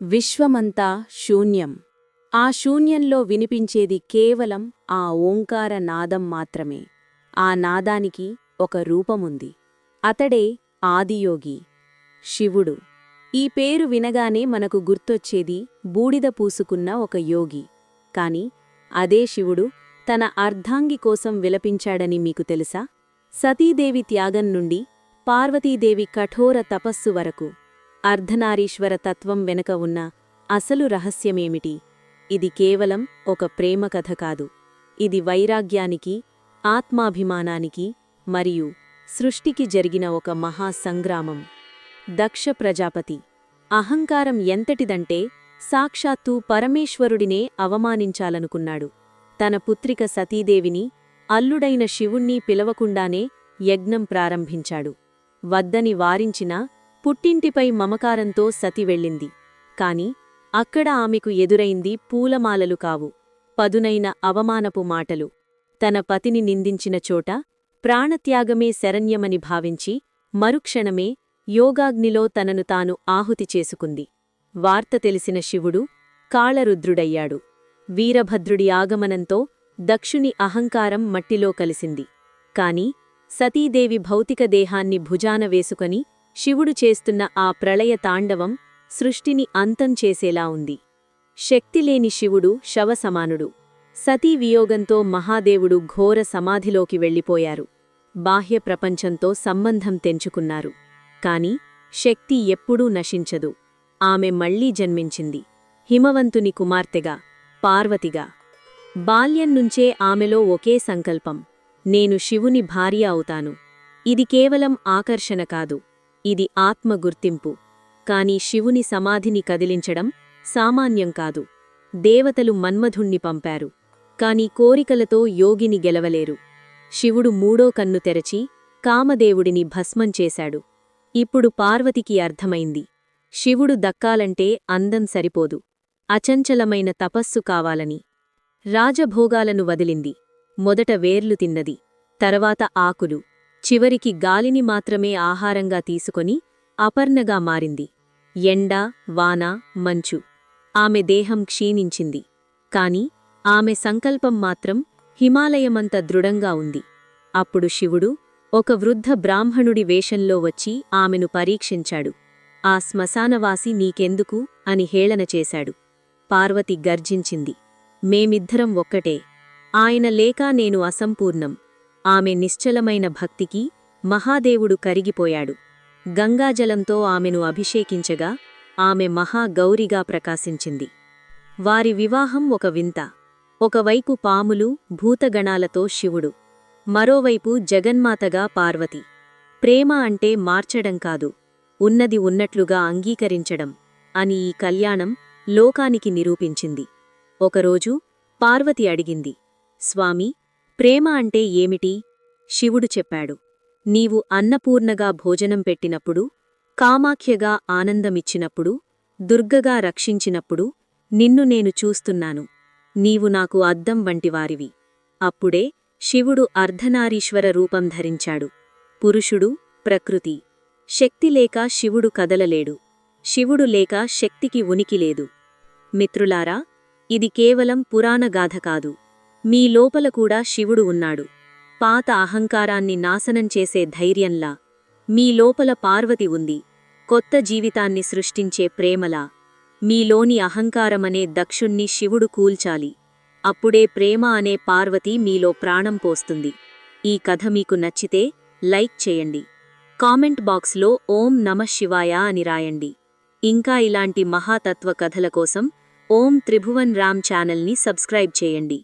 విశ్వమంతా శూన్యం. ఆ శూన్యంలో వినిపించేది కేవలం ఆ ఓంకార నాదం మాత్రమే. ఆ నాదానికి ఒక రూపముంది. అతడే ఆదియోగి, శివుడు. ఈ పేరు వినగానే మనకు గుర్తొచ్చేది బూడిద పూసుకున్న ఒక యోగి. కాని అదే శివుడు తన అర్ధాంగి కోసం విలపించాడని మీకు తెలుసా? సతీదేవి త్యాగం నుండి పార్వతీదేవి కఠోర తపస్సు వరకు అర్ధనారీశ్వర తత్వం వెనక ఉన్న అసలు రహస్యమేమిటి? ఇది కేవలం ఒక ప్రేమ కథ కాదు. ఇది వైరాగ్యానికి, ఆత్మాభిమానానికి మరియు సృష్టికి జరిగిన ఒక మహాసంగ్రామం. దక్ష ప్రజాపతి అహంకారం ఎంతటిదంటే సాక్షాత్తూ పరమేశ్వరుడినే అవమానించాలనుకున్నాడు. తన పుత్రిక సతీదేవిని అల్లుడైన శివుణ్ణి పిలవకుండానే యజ్ఞం ప్రారంభించాడు. వద్దని వారించినా పుట్టింటిపై మమకారంతో సతి వెళ్ళింది. కాని అక్కడ ఆమెకు ఎదురైంది పూలమాలలు కావు, పదునైన అవమానపు మాటలు. తన పతిని నిందించిన చోట ప్రాణత్యాగమే శరణ్యమని భావించి మరుక్షణమే యోగాగ్నిలో తనను తాను ఆహుతి చేసుకుంది. వార్త తెలిసిన శివుడు కాళరుద్రుడయ్యాడు. వీరభద్రుడి ఆగమనంతో దక్షుని అహంకారం మట్టిలో కలిసింది. కాని సతీదేవి భౌతిక దేహాన్ని భుజాన వేసుకొని శివుడు చేస్తున్న ఆ ప్రళయ తాండవం సృష్టిని అంతం చేసేలా ఉంది. శక్తిలేని శివుడు శవసమానుడు. సతీ వియోగంతో మహాదేవుడు ఘోర సమాధిలోకి వెళ్ళిపోయారు. బాహ్య ప్రపంచంతో సంబంధం తెంచుకున్నారు. కాని శక్తి ఎప్పుడూ నశించదు. ఆమె మళ్లీ జన్మించింది, హిమవంతుని కుమార్తెగా, పార్వతిగా. బాల్యంనుంచే ఆమెలో ఒకే సంకల్పం: నేను శివుని భార్య అవుతాను. ఇది కేవలం ఆకర్షణ కాదు, ఇది ఆత్మ గుర్తింపు. కాని శివుని సమాధిని కదిలించడం సామాన్యం కాదు. దేవతలు మన్మధుణ్ణి పంపారు, కాని కోరికలతో యోగిని గెలవలేరు. శివుడు మూడో కన్ను తెరచి కామదేవుడిని భస్మం చేశాడు. ఇప్పుడు పార్వతికి అర్థమైంది, శివుడు దక్కాలంటే అందం సరిపోదు, అచంచలమైన తపస్సు కావాలని. రాజభోగాలను వదిలింది. మొదట వేర్లు తిన్నది, తర్వాత ఆకులు, చివరికి గాలిని మాత్రమే ఆహారంగా తీసుకొని అపర్ణగా మారింది. ఎండ, వాన, మంచు. ఆమె దేహం క్షీణించింది. కాని ఆమె సంకల్పం మాత్రం హిమాలయమంత దృఢంగా ఉంది. అప్పుడు శివుడు ఒక వృద్ధ బ్రాహ్మణుడి వేషంలో వచ్చి ఆమెను పరీక్షించాడు. ఆ శ్మశానవాసి నీకెందుకు అని హేళన చేశాడు. పార్వతి గర్జించింది, మేమిద్దరం ఒక్కటే. ఆయన లేక నేను అసంపూర్ణం. ఆమె నిశ్చలమైన భక్తికి మహాదేవుడు కరిగిపోయాడు. గంగాజలంతో ఆమెను అభిషేకించగా ఆమె మహాగౌరిగా ప్రకాశించింది. వారి వివాహం ఒక వింత. ఒకవైపు పాములు, భూతగణాలతో శివుడు, మరోవైపు జగన్మాతగా పార్వతి. ప్రేమ అంటే మార్చడం కాదు, ఉన్నది ఉన్నట్లుగా అంగీకరించడం అని ఈ కళ్యాణం లోకానికి నిరూపించింది. ఒకరోజు పార్వతి అడిగింది, స్వామి, ప్రేమ అంటే ఏమిటి? శివుడు చెప్పాడు, నీవు అన్నపూర్ణగా భోజనం పెట్టినప్పుడు, కామాఖ్యగా ఆనందమిచ్చినప్పుడు, దుర్గగా రక్షించినప్పుడు నిన్ను నేను చూస్తున్నాను. నీవు నాకు అద్దం వంటివారివి. అప్పుడే శివుడు అర్ధనారీశ్వర రూపం ధరించాడు. పురుషుడు, ప్రకృతి. శక్తి లేక శివుడు కదలలేడు, శివుడు లేక శక్తికి ఉనికిలేదు. మిత్రులారా, ఇది కేవలం పురాణగాథ కాదు. మీ లోపల కూడా శివుడు ఉన్నాడు. పాత అహంకారాన్ని నాశనం చేసే ధైర్యంలా. మీ లోపల పార్వతి ఉంది, కొత్త జీవితాన్ని సృష్టించే ప్రేమలా. మీలోని అహంకారమనే దక్షుణ్ణి శివుడు కూల్చాలి. అప్పుడే ప్రేమ అనే పార్వతి మీలో ప్రాణం పోస్తుంది. ఈ కథ మీకు నచ్చితే లైక్ చేయండి. కామెంట్ బాక్స్లో ఓం నమః శివాయ అని రాయండి. ఇంకా ఇలాంటి మహాతత్వ కథల కోసం ఓం త్రిభువన్ రామ్ ఛానల్ని సబ్స్క్రైబ్ చేయండి.